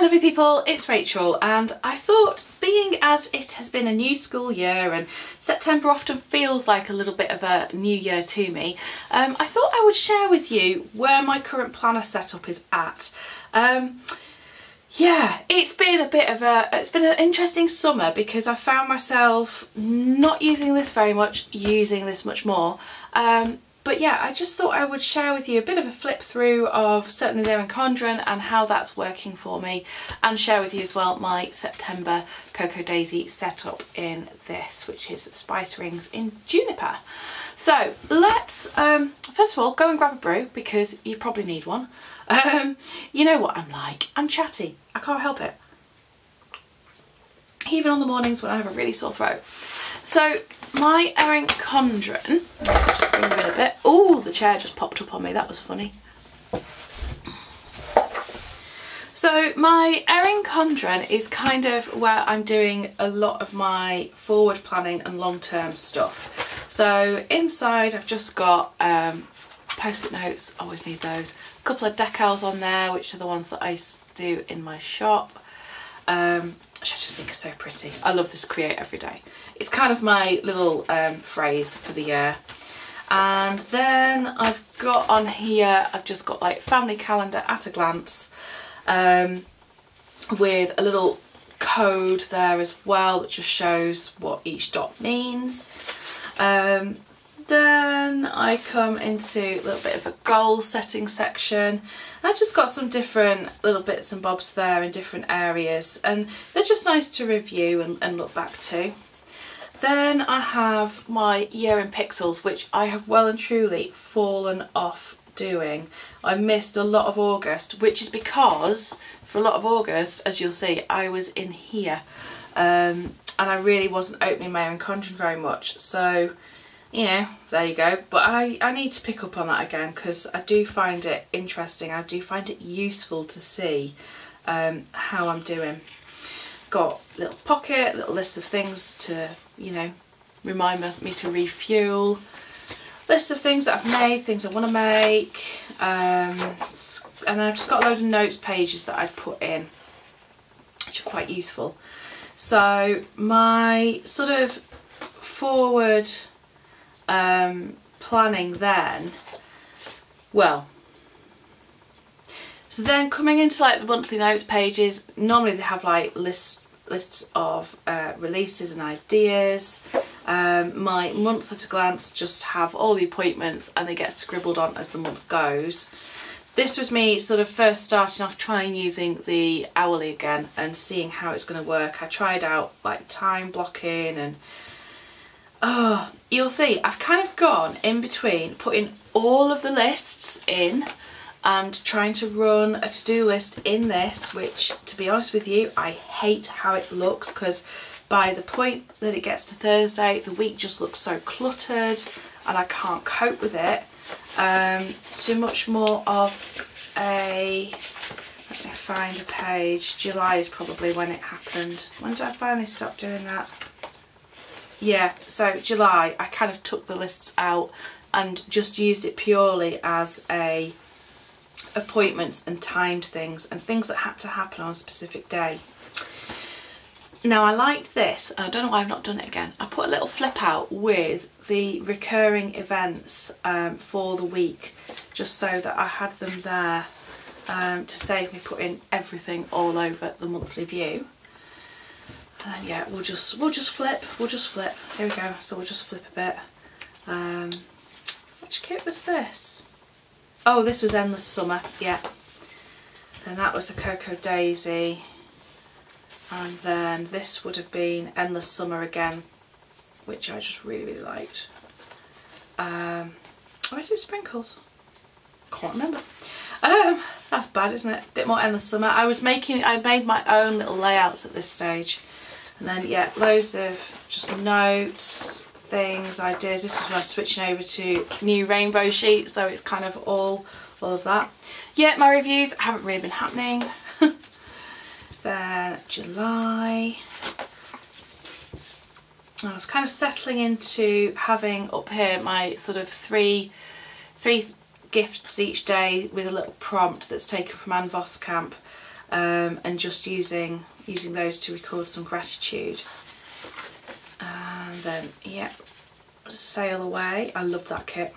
Hi lovely people, it's Rachel, and I thought, being as it has been a new school year and September often feels like a little bit of a new year to me, I thought I would share with you where my current planner setup is at. Yeah, it's been an interesting summer because I found myself not using this very much, using this much more. But yeah, I just thought I would share with you a bit of a flip through of certainly Erin Condren and how that's working for me, and share with you as well my September Cocoa Daisy setup in this, which is spice rings in juniper. So let's first of all go and grab a brew because you probably need one. You know what I'm like, I'm chatty, I can't help it. Even on the mornings when I have a really sore throat. So my Erin Condren, I'll just bring you in a bit. Oh, the chair just popped up on me, that was funny. So my Erin Condren is kind of where I'm doing a lot of my forward planning and long-term stuff. So inside I've just got post-it notes, always need those. A couple of decals on there, which are the ones that I do in my shop. Which I just think is so pretty. I love this create every day. It's kind of my little phrase for the year. And then I've got on here, I've just got like family calendar at a glance, with a little code there as well that just shows what each dot means. Then I come into a little bit of a goal setting section. I've just got some different little bits and bobs there in different areas, and they're just nice to review and look back to. Then I have my year in pixels, which I have well and truly fallen off doing. I missed a lot of August, which is because for a lot of August, as you'll see, I was in here, and I really wasn't opening my Erin Condren very much. So you know, there you go. But I need to pick up on that again because I do find it interesting. I do find it useful to see how I'm doing. Got a little pocket, little list of things to, you know, remind me to refuel. List of things that I've made, things I want to make. And I've just got a load of notes pages that I've put in, which are quite useful. So my sort of forward planning then, well, so then coming into like the monthly notes pages, normally they have like lists of releases and ideas. My month at a glance just have all the appointments and they get scribbled on as the month goes. This was me sort of first starting off trying using the Owlie again and seeing how it's going to work. I tried out like time blocking and oh, you'll see I've kind of gone in between putting all of the lists in and trying to run a to-do list in this, which to be honest with you I hate how it looks because by the point that it gets to Thursday the week just looks so cluttered and I can't cope with it. To much more of a, let me find a page, July is probably when it happened. When did I finally stop doing that? Yeah, so July I kind of took the lists out and just used it purely as a appointments and timed things and things that had to happen on a specific day. Now I liked this, and I don't know why I've not done it again. I put a little flip out with the recurring events for the week, just so that I had them there to save me putting everything all over the monthly view. And then yeah, we'll just flip. Here we go. So we'll just flip a bit. Which kit was this? Oh, this was Endless Summer. Yeah. And that was a Cocoa Daisy. And then this would have been Endless Summer again, which I just really liked. Or is it Sprinkles? Can't remember. That's bad, isn't it? A bit more Endless Summer. I made my own little layouts at this stage. And then yeah, loads of just notes, things, ideas. This was when I was switching over to new rainbow sheets, so it's kind of all of that. Yeah, my reviews haven't really been happening. Then July, I was kind of settling into having up here my sort of three gifts each day with a little prompt that's taken from Anne Voskamp. and just using those to record some gratitude. And then, yeah, Sail Away. I love that kit.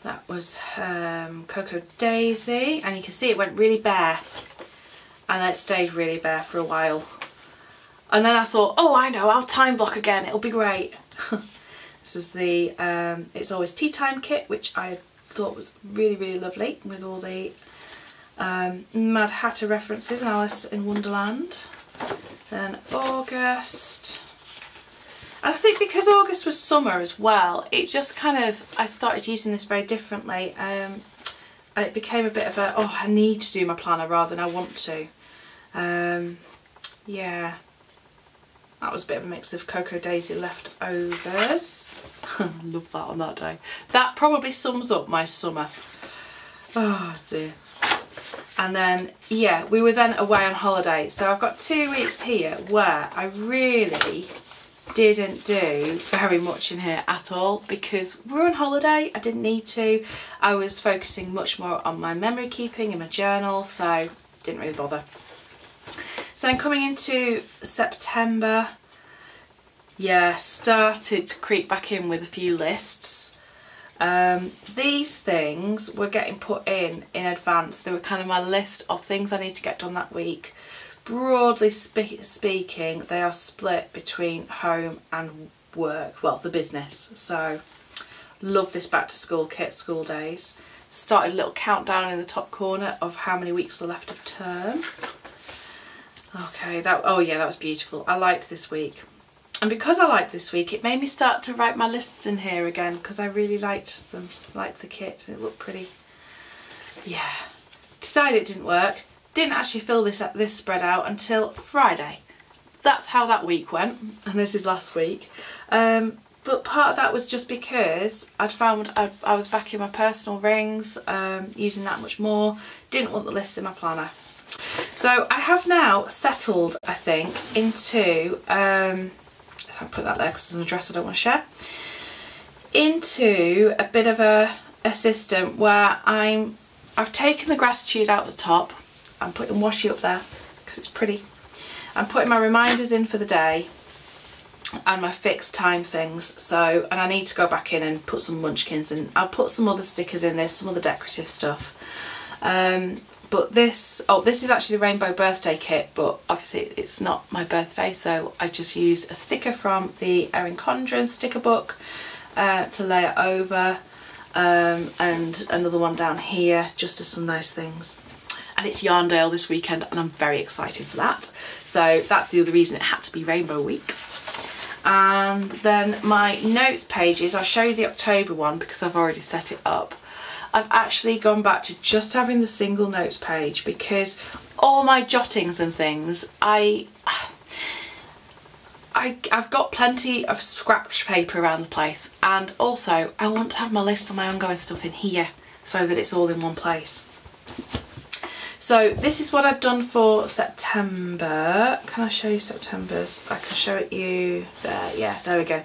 That was Cocoa Daisy, and you can see it went really bare, and then it stayed really bare for a while. And then I thought, oh, I know, I'll time block again, it'll be great. This was the It's Always Tea Time kit, which I thought was really, really lovely, with all the Mad Hatter references and Alice in Wonderland. Then August. And I think because August was summer as well, it just kind of, I started using this very differently, and it became a bit of a, oh, I need to do my planner rather than I want to. Yeah, that was a bit of a mix of Cocoa Daisy leftovers. Love that on that day. That probably sums up my summer. Oh dear. And then, yeah, we were then away on holiday. So I've got 2 weeks here where I really didn't do very much in here at all because we're on holiday. I didn't need to. I was focusing much more on my memory keeping and my journal, so didn't really bother. So then coming into September, yeah, started to creep back in with a few lists. These things were getting put in advance. They were kind of my list of things I need to get done that week. Broadly speaking, they are split between home and work, well, the business. So love this back to school kit, school days. Started a little countdown in the top corner of how many weeks are left of term. Okay, oh yeah, that was beautiful. I liked this week. And because I liked this week, it made me start to write my lists in here again because I really liked them, liked the kit, and it looked pretty. Yeah. Decided it didn't work. Didn't actually fill this spread out until Friday. That's how that week went, and this is last week. But part of that was just because I'd found I was back in my personal rings, using that much more. Didn't want the lists in my planner. So I have now settled, I think, into, I'll put that there because there's an address I don't want to share, into a bit of a system where I've taken the gratitude out the top. I'm putting washi up there because it's pretty. I'm putting my reminders in for the day and my fixed time things. So, and I need to go back in and put some munchkins in. I'll put some other stickers in this, some other decorative stuff. But this is actually the rainbow birthday kit, but obviously it's not my birthday, so I just used a sticker from the Erin Condren sticker book to layer over, and another one down here just as some nice things. And it's Yarndale this weekend and I'm very excited for that. So that's the other reason it had to be Rainbow Week. And then my notes pages, I'll show you the October one because I've already set it up. I've actually gone back to just having the single notes page because all my jottings and things, I've got plenty of scratch paper around the place, and also I want to have my list of my ongoing stuff in here so that it's all in one place. So this is what I've done for September. Can I show you September's? I can show it you there. Yeah, there we go.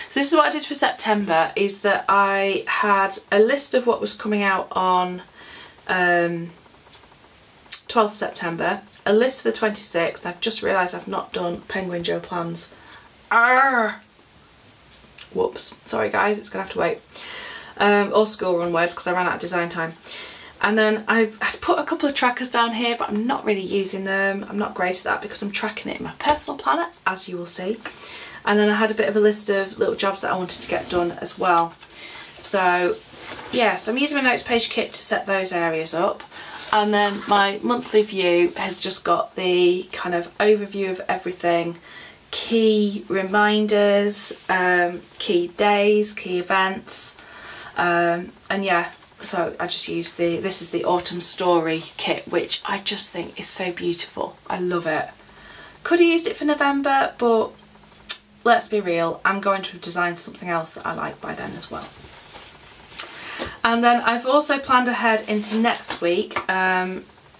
So this is what I did for September, is that I had a list of what was coming out on 12th of September, a list for the 26th. I've just realised I've not done Penguin Joe plans. Arrgh! Whoops. Sorry guys, it's going to have to wait. Or school run words because I ran out of design time. And then I've put a couple of trackers down here, but I'm not really using them. I'm not great at that because I'm tracking it in my personal planner, as you will see. And then I had a bit of a list of little jobs that I wanted to get done as well. So yeah, so I'm using my notes page kit to set those areas up. And then my monthly view has just got the kind of overview of everything, key reminders, key days, key events, and yeah. So I just used this is the Autumn Story kit, which I just think is so beautiful. I love it. Could have used it for November, but let's be real, I'm going to have designed something else that I like by then as well. And then I've also planned ahead into next week.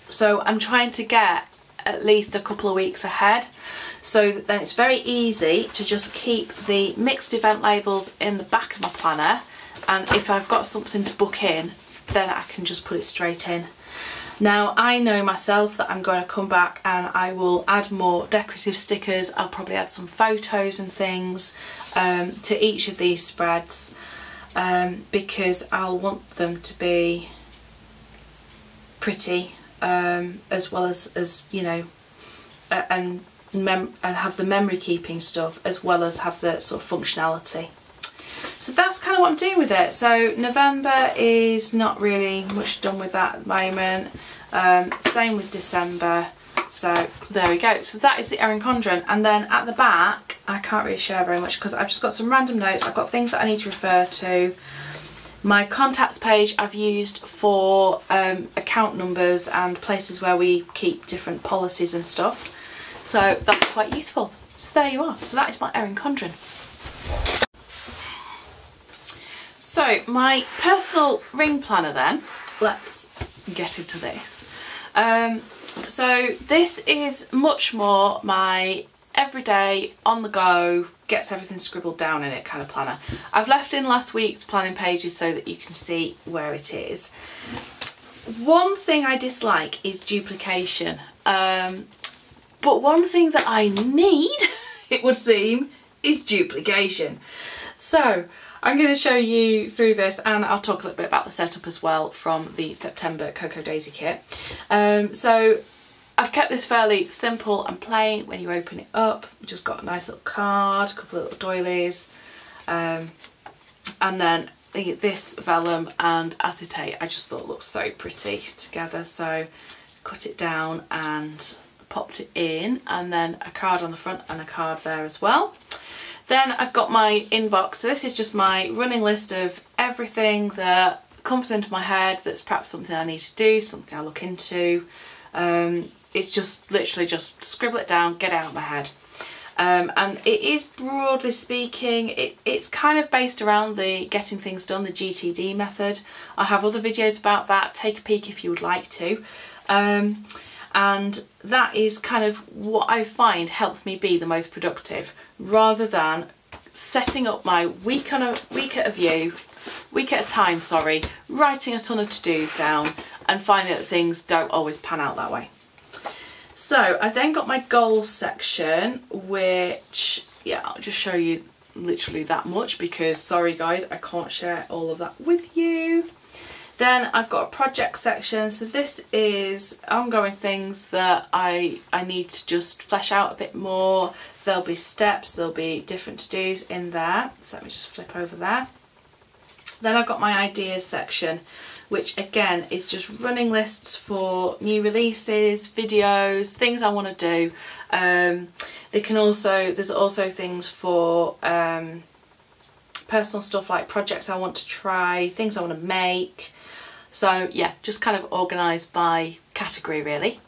So I'm trying to get at least a couple of weeks ahead, so that then it's very easy to just keep the mixed event labels in the back of my planner. And if I've got something to book in, then I can just put it straight in. Now I know myself that I'm going to come back and I will add more decorative stickers. I'll probably add some photos and things to each of these spreads because I'll want them to be pretty as well as you know, and have the memory keeping stuff as well as have the sort of functionality. So that's kind of what I'm doing with it. So November is not really much done with that at the moment. Same with December. So there we go. So that is the Erin Condren. And then at the back, I can't really share very much because I've just got some random notes. I've got things that I need to refer to. My contacts page I've used for account numbers and places where we keep different policies and stuff. So that's quite useful. So there you are. So that is my Erin Condren. So my personal ring planner then, let's get into this. So this is much more my everyday, on the go, gets everything scribbled down in it kind of planner. I've left in last week's planning pages so that you can see where it is. One thing I dislike is duplication, but one thing that I need, it would seem, is duplication. So I'm going to show you through this, and I'll talk a little bit about the setup as well from the September Cocoa Daisy kit. So I've kept this fairly simple and plain. When you open it up, you've just got a nice little card, a couple of little doilies, and then this vellum and acetate I just thought looked so pretty together, so cut it down and popped it in, and then a card on the front and a card there as well. Then I've got my inbox. So this is just my running list of everything that comes into my head that's perhaps something I need to do, something I look into. It's just literally just scribble it down, get it out of my head. And it is, broadly speaking, it's kind of based around the getting things done, the GTD method. I have other videos about that, take a peek if you would like to. And that is kind of what I find helps me be the most productive, rather than setting up my week at a time, writing a ton of to-dos down and finding that things don't always pan out that way. So I've then got my goals section, which, yeah, I'll just show you literally that much because, sorry guys, I can't share all of that with you. Then I've got a project section. So this is ongoing things that I need to just flesh out a bit more. There'll be steps, there'll be different to-dos in there. So let me just flip over there. Then I've got my ideas section, which again is just running lists for new releases, videos, things I want to do. There's also things for personal stuff like projects I want to try, things I want to make. So yeah, just kind of organised by category really.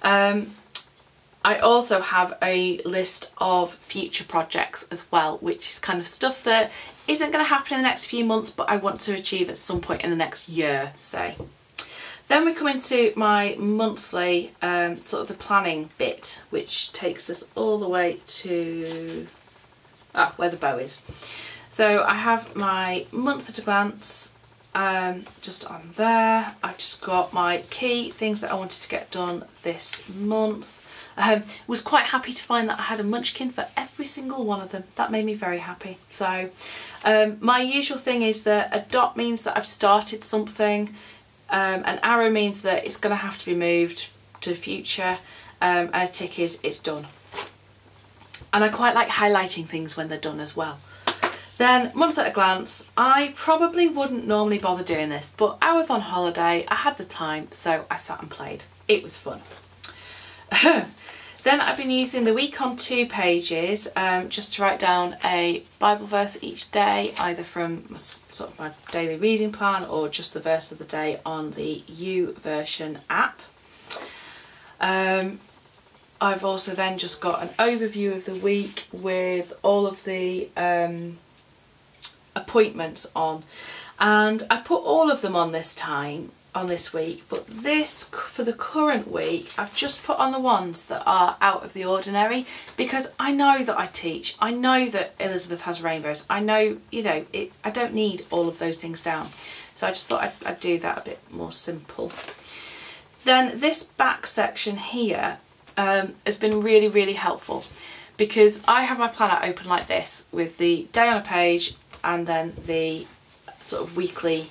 I also have a list of future projects as well, which is kind of stuff that isn't going to happen in the next few months, but I want to achieve at some point in the next year, say. Then we come into my monthly, sort of the planning bit, which takes us all the way to where the bow is. So I have my month at a glance, just on there. I've just got my key things that I wanted to get done this month. Was quite happy to find that I had a munchkin for every single one of them. That made me very happy. So my usual thing is that a dot means that I've started something, an arrow means that it's going to have to be moved to the future, and a tick is it's done. And I quite like highlighting things when they're done as well. Then month at a glance, I probably wouldn't normally bother doing this, but I was on holiday, I had the time, so I sat and played. It was fun. Then I've been using the week on 2 pages just to write down a Bible verse each day, either from sort of my daily reading plan or just the verse of the day on the YouVersion app. I've also then just got an overview of the week with all of the appointments on, and I put all of them on this week, but this, for the current week, I've just put on the ones that are out of the ordinary, because I know that I teach, I know that Elizabeth has rainbows, I know, you know, I don't need all of those things down, so I just thought I'd do that a bit more simple. Then this back section here has been really, really helpful, because I have my planner open like this with the day on a page and then the sort of weekly,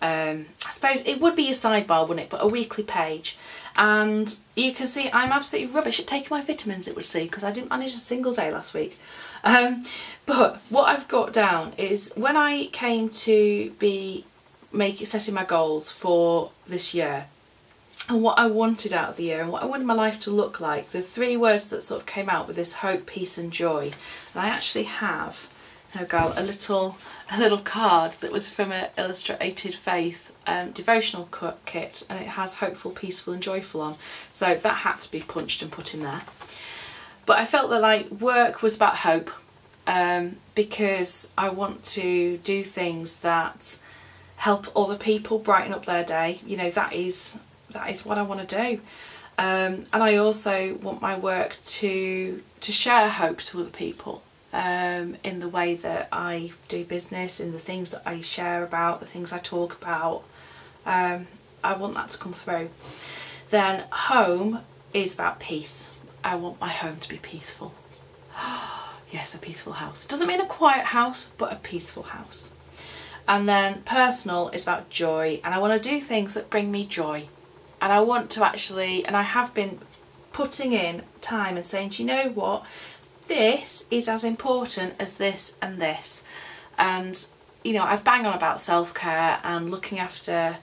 I suppose it would be a sidebar, wouldn't it, but a weekly page. And you can see I'm absolutely rubbish at taking my vitamins, it would seem, because I didn't manage a single day last week. But what I've got down is when I came to be setting my goals for this year and what I wanted out of the year and what I wanted my life to look like, the 3 words that sort of came out with this: hope, peace and joy. And I actually have, there we go, a little card that was from an Illustrated Faith devotional kit, and it has hopeful, peaceful and joyful on, so that had to be punched and put in there. But I felt that like work was about hope, because I want to do things that help other people brighten up their day. You know, that is what I want to do, and I also want my work to share hope to other people, in the way that I do business, in the things that I share about, the things I talk about. I want that to come through. Then home is about peace. I want my home to be peaceful. Yes, a peaceful house. Doesn't mean a quiet house, but a peaceful house. And then personal is about joy, and I want to do things that bring me joy. And I want to actually, and I have been putting in time and saying, do you know what? This is as important as this and this. And, you know, I bang on about self-care and looking after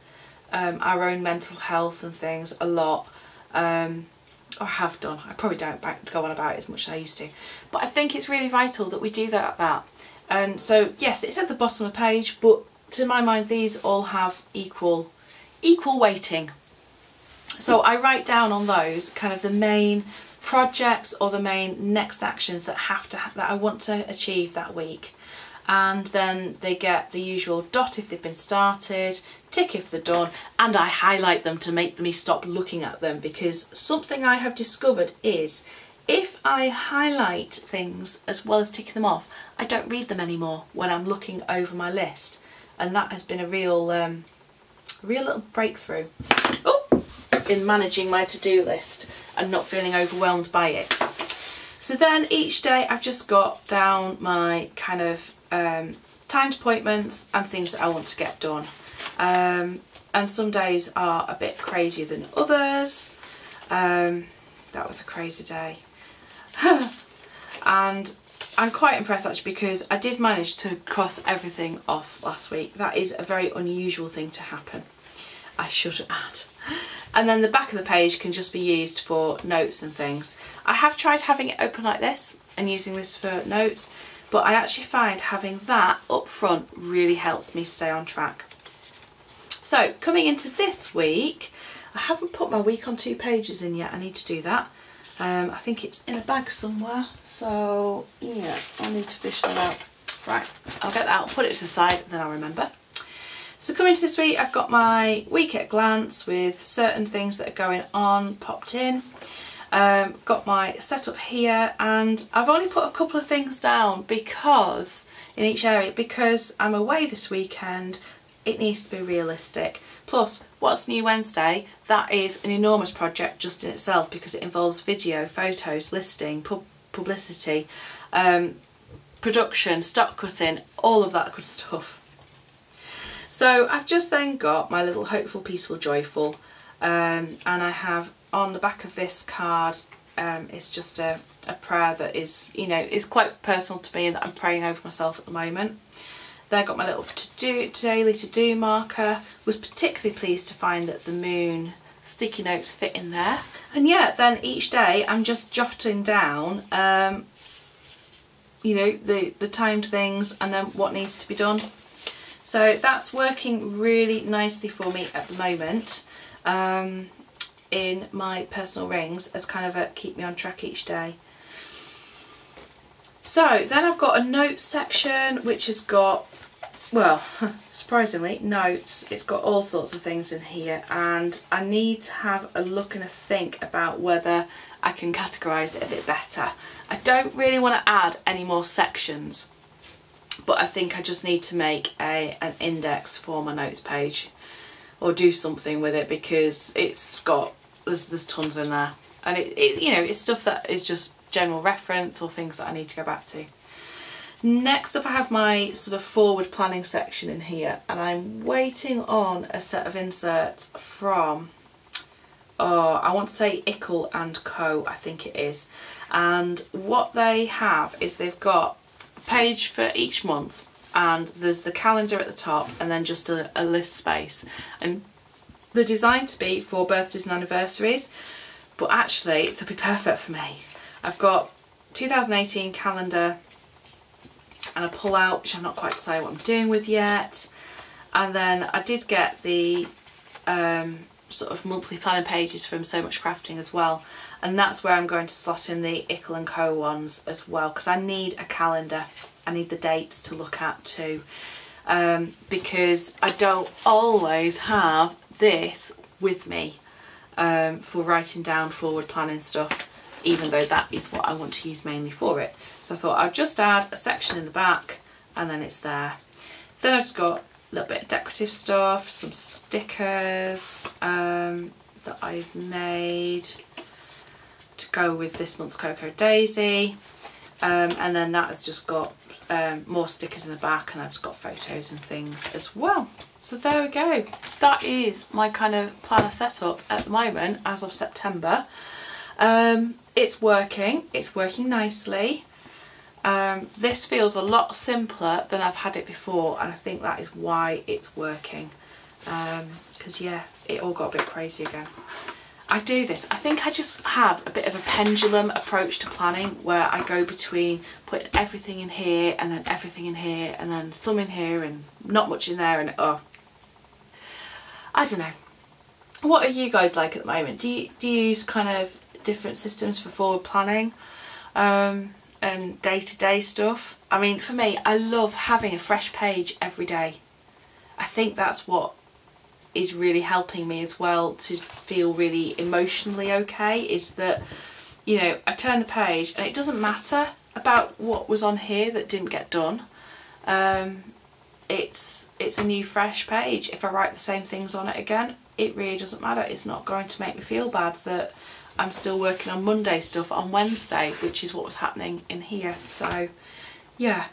our own mental health and things a lot. I have done. I probably don't go on about it as much as I used to. But I think it's really vital that we do that. And so, yes, it's at the bottom of the page, but to my mind, these all have equal weighting. So I write down on those kind of the main projects or the main next actions that I want to achieve that week. And then they get the usual dot if they've been started, tick if they're done, and I highlight them to make me stop looking at them, because something I have discovered is if I highlight things as well as ticking them off, I don't read them anymore when I'm looking over my list, and that has been a real little breakthrough in managing my to-do list and not feeling overwhelmed by it. So then each day I've just got down my kind of timed appointments and things that I want to get done, and some days are a bit crazier than others. That was a crazy day. And I'm quite impressed actually, because I did manage to cross everything off last week. That is a very unusual thing to happen, I should add. And then the back of the page can just be used for notes and things. I have tried having it open like this and using this for notes, but I actually find having that up front really helps me stay on track. So coming into this week, I haven't put my week on 2 pages in yet. I need to do that. I think it's in a bag somewhere, so yeah, I need to fish that out. Right, I'll get that out, put it to the side, then I'll remember. So coming to this week, I've got my week at a glance with certain things that are going on popped in. Got my setup here, and I've only put a couple of things down because in each area, because I'm away this weekend, it needs to be realistic. Plus, What's New Wednesday, that is an enormous project just in itself, because it involves video, photos, listing, publicity, production, stock cutting, all of that good stuff. So I've just then got my little hopeful, peaceful, joyful, and I have on the back of this card, it's just a prayer that is, you know, is quite personal to me and that I'm praying over myself at the moment. Then I got my little daily to-do marker. Was particularly pleased to find that the moon sticky notes fit in there. And yeah, then each day I'm just jotting down, you know, the timed things and then what needs to be done. So that's working really nicely for me at the moment, in my personal rings as kind of a keep me on track each day. So then I've got a notes section which has got, well, surprisingly, notes. It's got all sorts of things in here, and I need to have a look and a think about whether I can categorise it a bit better. I don't really want to add any more sections, but I think I just need to make an index for my notes page, or do something with it, because it's got, there's tons in there, and it you know, it's stuff that is just general reference or things that I need to go back to. Next up I have my sort of forward planning section in here, and I'm waiting on a set of inserts from, I want to say ELLIEBETH Co, I think it is. And what they have is they've got a page for each month, and there's the calendar at the top, and then just a list space. And they're designed to be for birthdays and anniversaries, but actually they'll be perfect for me. I've got 2018 calendar and a pull out, which I'm not quite decided what I'm doing with yet. And then I did get the sort of monthly planning pages from So Much Crafting as well, and that's where I'm going to slot in the ELLIEBETH Co ones as well, because I need a calendar. I need the dates to look at too, because I don't always have this with me for writing down forward planning stuff, even though that is what I want to use mainly for it. So I thought I'd just add a section in the back, and then it's there. Then I've just got a little bit of decorative stuff, some stickers that I've made to go with this month's Cocoa Daisy, and then that has just got more stickers in the back, and I've just got photos and things as well. So there we go. That is my kind of planner setup at the moment as of September. It's working nicely. This feels a lot simpler than I've had it before, and I think that is why it's working, because yeah, it all got a bit crazy again. I do this, I think I just have a bit of a pendulum approach to planning, where I go between putting everything in here and then everything in here and then some in here and not much in there, and I don't know. What are you guys like at the moment? Do you use kind of different systems for forward planning and day-to-day stuff? I mean, for me, I love having a fresh page every day. I think that's what is really helping me as well to feel really emotionally okay, is that, you know, I turn the page and it doesn't matter about what was on here that didn't get done. It's a new fresh page. If I write the same things on it again, it really doesn't matter. It's not going to make me feel bad that I'm still working on Monday stuff on Wednesday, which is what was happening in here. So yeah,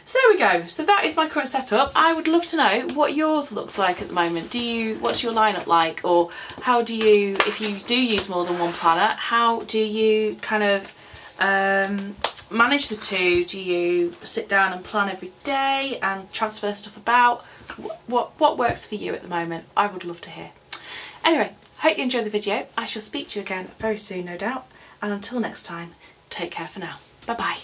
so there we go. So that is my current setup. I would love to know what yours looks like at the moment. What's your lineup like, or how do you, if you do use more than one planner, how do you kind of manage the two? Do you sit down and plan every day and transfer stuff about? What works for you at the moment? I would love to hear. Anyway, hope you enjoyed the video. I shall speak to you again very soon, no doubt. And until next time, take care for now. Bye bye.